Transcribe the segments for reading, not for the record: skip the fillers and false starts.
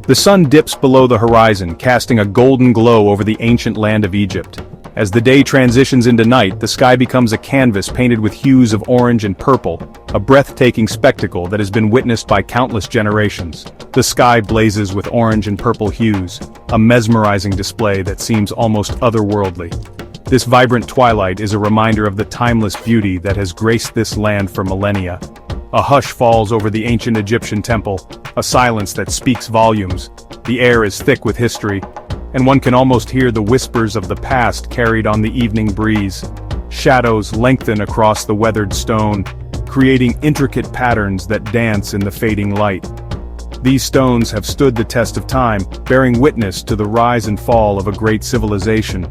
The sun dips below the horizon, casting a golden glow over the ancient land of Egypt. As the day transitions into night, the sky becomes a canvas painted with hues of orange and purple, a breathtaking spectacle that has been witnessed by countless generations. The sky blazes with orange and purple hues, a mesmerizing display that seems almost otherworldly. This vibrant twilight is a reminder of the timeless beauty that has graced this land for millennia. A hush falls over the ancient Egyptian temple, a silence that speaks volumes. The air is thick with history, and one can almost hear the whispers of the past carried on the evening breeze. Shadows lengthen across the weathered stone, creating intricate patterns that dance in the fading light. These stones have stood the test of time, bearing witness to the rise and fall of a great civilization.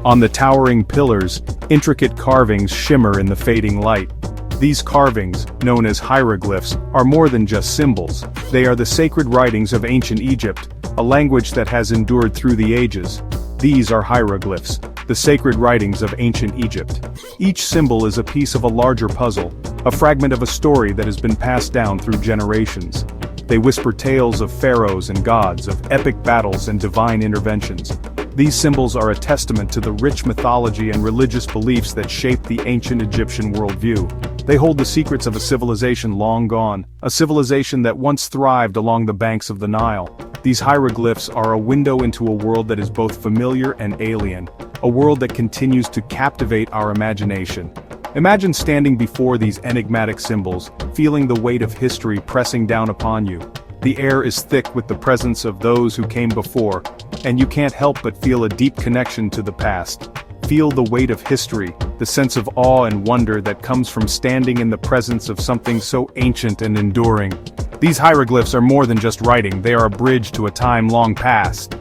On the towering pillars, intricate carvings shimmer in the fading light. These carvings, known as hieroglyphs, are more than just symbols. They are the sacred writings of ancient Egypt, a language that has endured through the ages. These are hieroglyphs, the sacred writings of ancient Egypt. Each symbol is a piece of a larger puzzle, a fragment of a story that has been passed down through generations. They whisper tales of pharaohs and gods, of epic battles and divine interventions. These symbols are a testament to the rich mythology and religious beliefs that shaped the ancient Egyptian worldview. They hold the secrets of a civilization long gone, a civilization that once thrived along the banks of the Nile. These hieroglyphs are a window into a world that is both familiar and alien, a world that continues to captivate our imagination. Imagine standing before these enigmatic symbols, feeling the weight of history pressing down upon you. The air is thick with the presence of those who came before, and you can't help but feel a deep connection to the past. Feel the weight of history, the sense of awe and wonder that comes from standing in the presence of something so ancient and enduring. These hieroglyphs are more than just writing, they are a bridge to a time long past.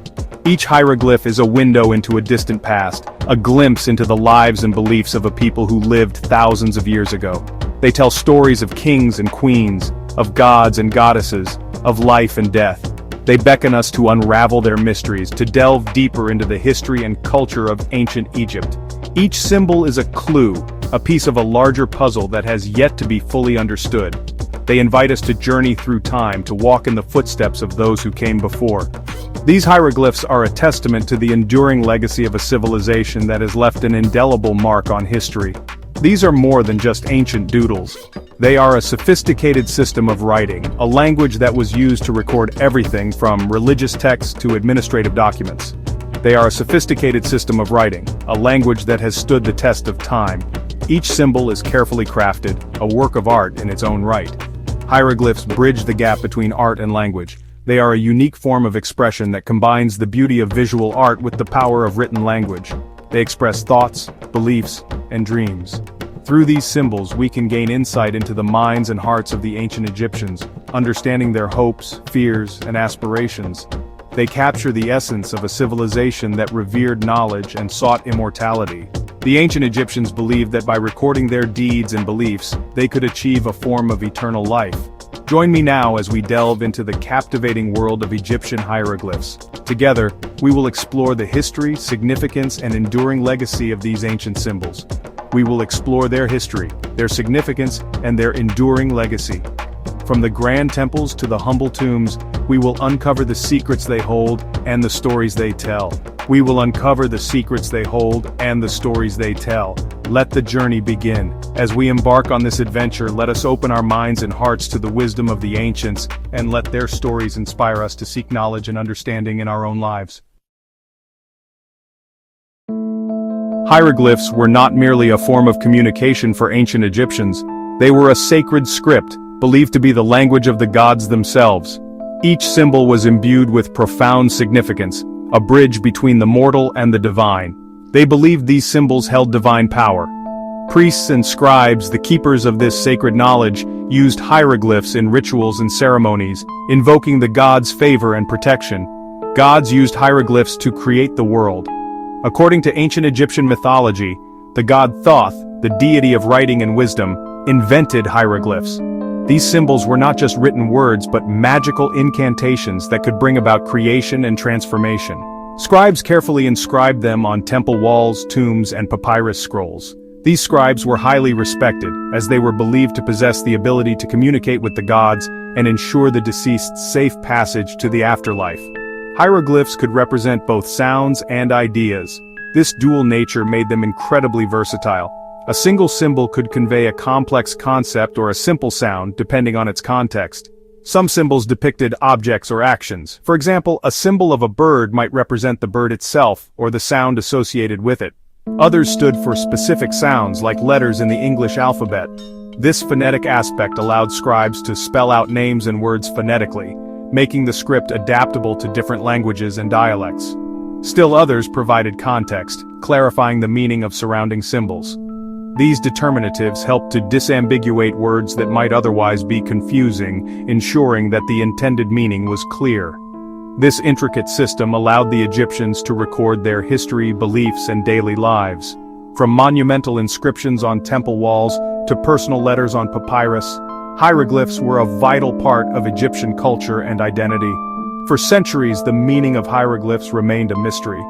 Each hieroglyph is a window into a distant past, a glimpse into the lives and beliefs of a people who lived thousands of years ago. They tell stories of kings and queens, of gods and goddesses, of life and death. They beckon us to unravel their mysteries, to delve deeper into the history and culture of ancient Egypt. Each symbol is a clue, a piece of a larger puzzle that has yet to be fully understood. They invite us to journey through time, to walk in the footsteps of those who came before. These hieroglyphs are a testament to the enduring legacy of a civilization that has left an indelible mark on history. These are more than just ancient doodles. They are a sophisticated system of writing, a language that was used to record everything from religious texts to administrative documents. They are a sophisticated system of writing, a language that has stood the test of time. Each symbol is carefully crafted, a work of art in its own right. Hieroglyphs bridge the gap between art and language. They are a unique form of expression that combines the beauty of visual art with the power of written language. They express thoughts, beliefs, and dreams. Through these symbols we can gain insight into the minds and hearts of the ancient Egyptians, understanding their hopes, fears, and aspirations. They capture the essence of a civilization that revered knowledge and sought immortality. The ancient Egyptians believed that by recording their deeds and beliefs, they could achieve a form of eternal life. Join me now as we delve into the captivating world of Egyptian hieroglyphs. Together, we will explore the history, significance, and enduring legacy of these ancient symbols. We will explore their history, their significance, and their enduring legacy. From the grand temples to the humble tombs, we will uncover the secrets they hold and the stories they tell. We will uncover the secrets they hold and the stories they tell. Let the journey begin. As we embark on this adventure, let us open our minds and hearts to the wisdom of the ancients, and let their stories inspire us to seek knowledge and understanding in our own lives. Hieroglyphs were not merely a form of communication for ancient Egyptians. They were a sacred script, believed to be the language of the gods themselves. Each symbol was imbued with profound significance, a bridge between the mortal and the divine. They believed these symbols held divine power. Priests and scribes, the keepers of this sacred knowledge, used hieroglyphs in rituals and ceremonies, invoking the gods' favor and protection. Gods used hieroglyphs to create the world. According to ancient Egyptian mythology, the god Thoth, the deity of writing and wisdom, invented hieroglyphs. These symbols were not just written words but magical incantations that could bring about creation and transformation. Scribes carefully inscribed them on temple walls, tombs, and papyrus scrolls. These scribes were highly respected, as they were believed to possess the ability to communicate with the gods and ensure the deceased's safe passage to the afterlife. Hieroglyphs could represent both sounds and ideas. This dual nature made them incredibly versatile. A single symbol could convey a complex concept or a simple sound depending on its context. Some symbols depicted objects or actions. For example, a symbol of a bird might represent the bird itself or the sound associated with it. Others stood for specific sounds like letters in the English alphabet. This phonetic aspect allowed scribes to spell out names and words phonetically, making the script adaptable to different languages and dialects. Still others provided context, clarifying the meaning of surrounding symbols. These determinatives helped to disambiguate words that might otherwise be confusing, ensuring that the intended meaning was clear. This intricate system allowed the Egyptians to record their history, beliefs, and daily lives. From monumental inscriptions on temple walls to personal letters on papyrus, hieroglyphs were a vital part of Egyptian culture and identity. For centuries, the meaning of hieroglyphs remained a mystery.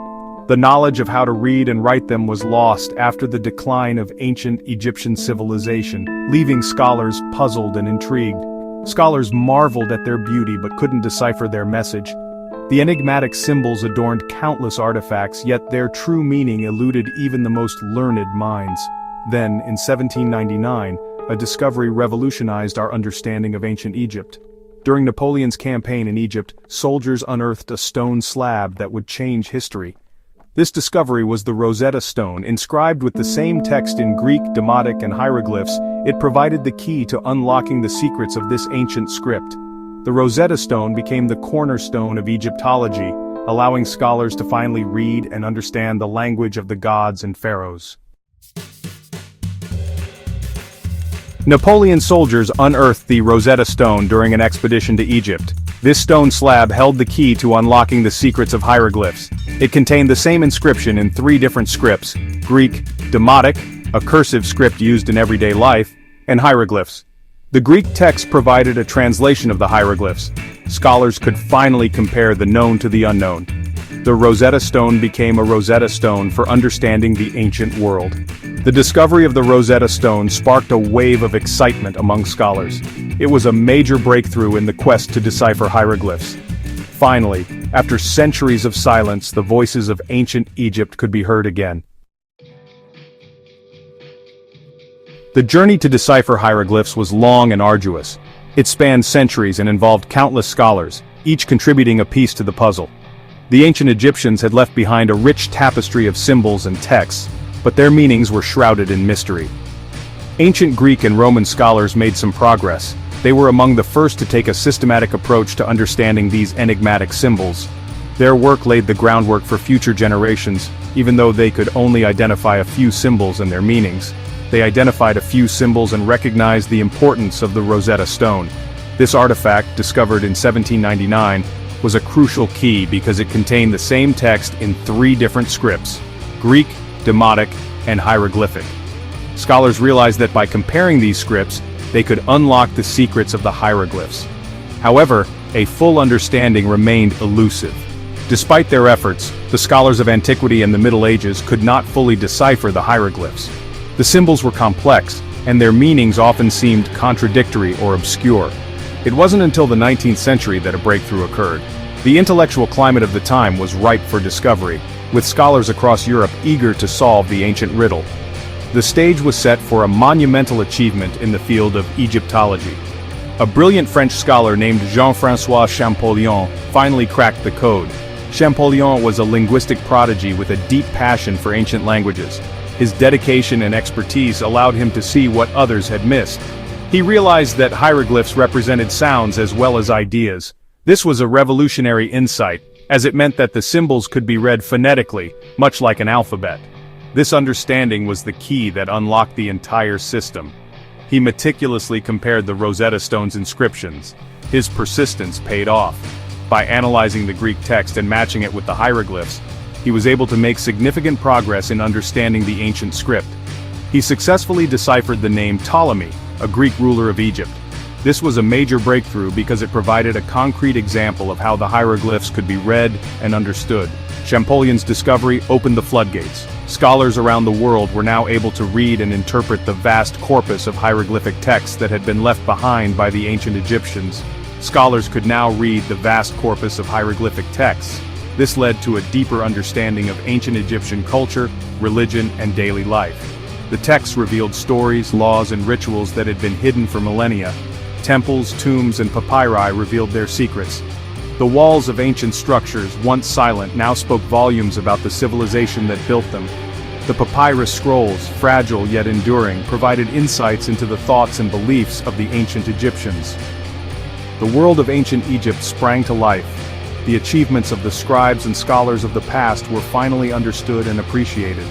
The knowledge of how to read and write them was lost after the decline of ancient Egyptian civilization, leaving scholars puzzled and intrigued. Scholars marveled at their beauty but couldn't decipher their message. The enigmatic symbols adorned countless artifacts, yet their true meaning eluded even the most learned minds. Then, in 1799, a discovery revolutionized our understanding of ancient Egypt. During Napoleon's campaign in Egypt, soldiers unearthed a stone slab that would change history. This discovery was the Rosetta Stone, inscribed with the same text in Greek, Demotic, and hieroglyphs. It provided the key to unlocking the secrets of this ancient script. The Rosetta Stone became the cornerstone of Egyptology, allowing scholars to finally read and understand the language of the gods and pharaohs. Napoleon's soldiers unearthed the Rosetta Stone during an expedition to Egypt. This stone slab held the key to unlocking the secrets of hieroglyphs. It contained the same inscription in 3 different scripts: Greek, Demotic, a cursive script used in everyday life, and hieroglyphs. The Greek text provided a translation of the hieroglyphs. Scholars could finally compare the known to the unknown. The Rosetta Stone became a Rosetta Stone for understanding the ancient world. The discovery of the Rosetta Stone sparked a wave of excitement among scholars. It was a major breakthrough in the quest to decipher hieroglyphs. Finally, after centuries of silence, the voices of ancient Egypt could be heard again. The journey to decipher hieroglyphs was long and arduous. It spanned centuries and involved countless scholars, each contributing a piece to the puzzle. The ancient Egyptians had left behind a rich tapestry of symbols and texts, but their meanings were shrouded in mystery. Ancient Greek and Roman scholars made some progress. They were among the first to take a systematic approach to understanding these enigmatic symbols. Their work laid the groundwork for future generations, even though they could only identify a few symbols and their meanings. They identified a few symbols and recognized the importance of the Rosetta Stone. This artifact, discovered in 1799, was a crucial key because it contained the same text in 3 different scripts: Greek, Demotic, and hieroglyphic. Scholars realized that by comparing these scripts, they could unlock the secrets of the hieroglyphs. However, a full understanding remained elusive. Despite their efforts, the scholars of antiquity and the Middle Ages could not fully decipher the hieroglyphs. The symbols were complex, and their meanings often seemed contradictory or obscure. It wasn't until the 19th century that a breakthrough occurred. The intellectual climate of the time was ripe for discovery, with scholars across Europe eager to solve the ancient riddle. The stage was set for a monumental achievement in the field of Egyptology. A brilliant French scholar named Jean-François Champollion finally cracked the code. Champollion was a linguistic prodigy with a deep passion for ancient languages. His dedication and expertise allowed him to see what others had missed. He realized that hieroglyphs represented sounds as well as ideas. This was a revolutionary insight, as it meant that the symbols could be read phonetically, much like an alphabet. This understanding was the key that unlocked the entire system. He meticulously compared the Rosetta Stone's inscriptions. His persistence paid off. By analyzing the Greek text and matching it with the hieroglyphs, he was able to make significant progress in understanding the ancient script. He successfully deciphered the name Ptolemy, a Greek ruler of Egypt. This was a major breakthrough because it provided a concrete example of how the hieroglyphs could be read and understood. Champollion's discovery opened the floodgates. Scholars around the world were now able to read and interpret the vast corpus of hieroglyphic texts that had been left behind by the ancient Egyptians. Scholars could now read the vast corpus of hieroglyphic texts. This led to a deeper understanding of ancient Egyptian culture, religion, and daily life. The texts revealed stories, laws, and rituals that had been hidden for millennia. Temples, tombs, and papyri revealed their secrets. The walls of ancient structures, once silent, now spoke volumes about the civilization that built them. The papyrus scrolls, fragile yet enduring, provided insights into the thoughts and beliefs of the ancient Egyptians. The world of ancient Egypt sprang to life. The achievements of the scribes and scholars of the past were finally understood and appreciated.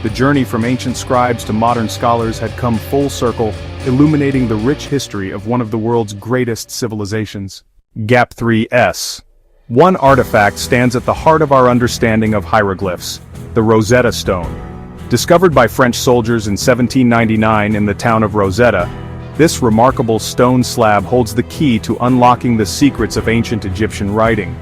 The journey from ancient scribes to modern scholars had come full circle, illuminating the rich history of one of the world's greatest civilizations. Gap 3S. One artifact stands at the heart of our understanding of hieroglyphs: the Rosetta Stone. Discovered by French soldiers in 1799 in the town of Rosetta, this remarkable stone slab holds the key to unlocking the secrets of ancient Egyptian writing.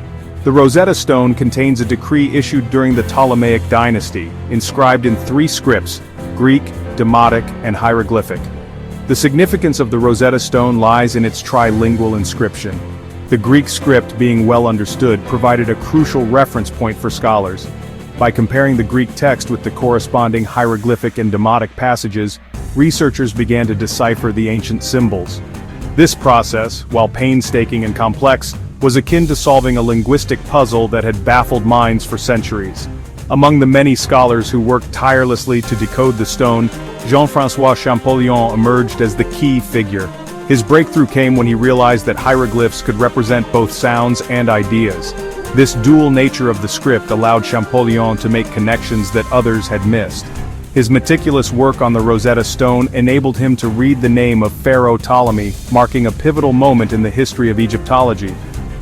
The Rosetta Stone contains a decree issued during the Ptolemaic dynasty, inscribed in 3 scripts: Greek, Demotic, and hieroglyphic. The significance of the Rosetta Stone lies in its trilingual inscription. The Greek script, being well understood, provided a crucial reference point for scholars. By comparing the Greek text with the corresponding hieroglyphic and demotic passages, researchers began to decipher the ancient symbols. This process, while painstaking and complex, was akin to solving a linguistic puzzle that had baffled minds for centuries. Among the many scholars who worked tirelessly to decode the stone, Jean-François Champollion emerged as the key figure. His breakthrough came when he realized that hieroglyphs could represent both sounds and ideas. This dual nature of the script allowed Champollion to make connections that others had missed. His meticulous work on the Rosetta Stone enabled him to read the name of Pharaoh Ptolemy, marking a pivotal moment in the history of Egyptology.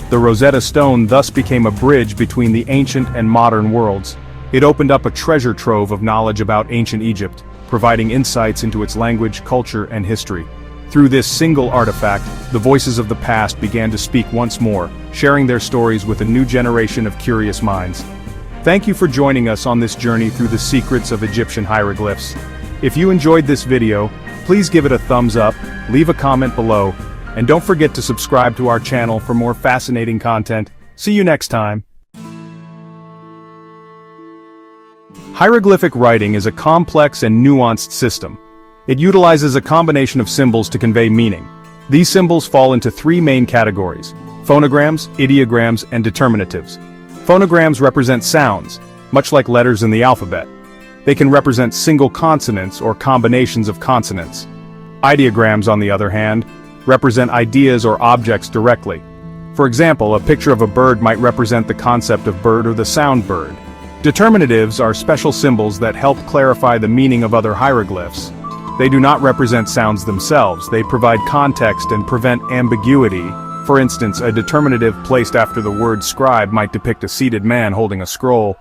The Rosetta Stone thus became a bridge between the ancient and modern worlds. It opened up a treasure trove of knowledge about ancient Egypt, providing insights into its language, culture, and history. Through this single artifact, the voices of the past began to speak once more, sharing their stories with a new generation of curious minds. Thank you for joining us on this journey through the secrets of Egyptian hieroglyphs. If you enjoyed this video, please give it a thumbs up, leave a comment below, and don't forget to subscribe to our channel for more fascinating content. See you next time. Hieroglyphic writing is a complex and nuanced system. It utilizes a combination of symbols to convey meaning. These symbols fall into 3 main categories: phonograms, ideograms, and determinatives. Phonograms represent sounds, much like letters in the alphabet. They can represent single consonants or combinations of consonants. Ideograms, on the other hand, represent ideas or objects directly. For example, a picture of a bird might represent the concept of bird or the sound bird. Determinatives are special symbols that help clarify the meaning of other hieroglyphs. They do not represent sounds themselves, they provide context and prevent ambiguity. For instance, a determinative placed after the word scribe might depict a seated man holding a scroll.